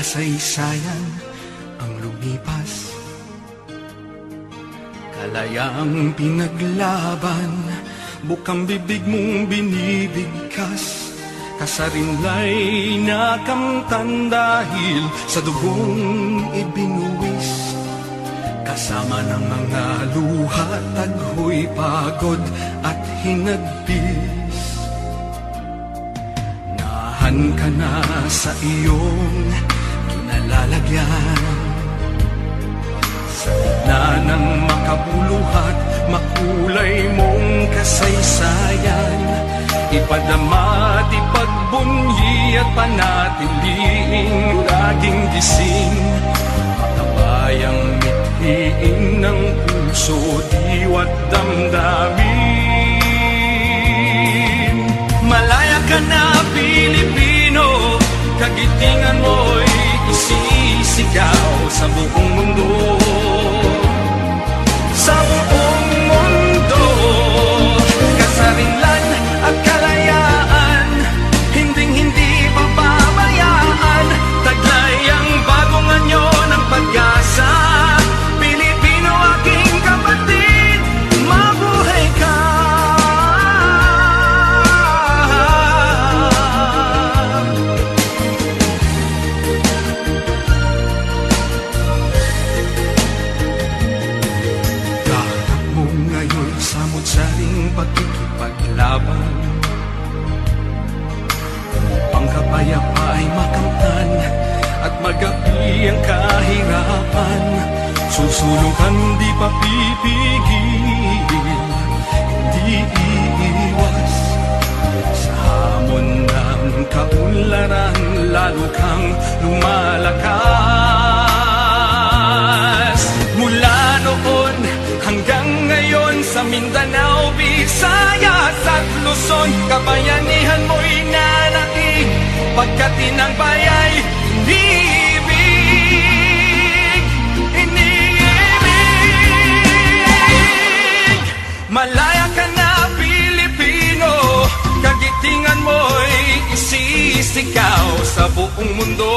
kasaysayan ang lumipas. Kalayaang pinaglaban, bukang bibig mong binibigkas. Kasarinlay nakamtan dahil sa dugong ibinuwis. Kasama ng mga luha, taghoy pagod at hinagpis. Nahan ka na sa iyong kinalalagyan. Sa gitna ng makabuluhat, makulay mong kasaysayan. Ipadama, di pagbunyi at panatiliing laging gising. Makabayang mithiin ng puso, diwa't damdamin. Malaya ka na, Pilipino, kagitingan mo'y isisigaw sa buong mundo. Sa buong mundo, kasarinlan at kalayaan, hinding-hindi pababayaan. Taglay ang bagong anyo ng pag-asa. Pilipino, aking kapatid, mabuhay ka. Kaharap mo ngayon sa mutsaring pagkikipaglaban. Ang kapayapa ay makamtan at magapi ang kahirapan. Susulong di papipigil, hindi iiwas. Sa hamon ng kaunlaran, lalo kang lumalakas. Mula noon hanggang ngayon, sa Mindanao, Visayas at Luzon, kabayanihan mo'y nanaig, pagkat tinangbay ay iniibig, iniibig. Malaya ka na, Pilipino, kagitingan mo'y isisigaw sa buong mundo.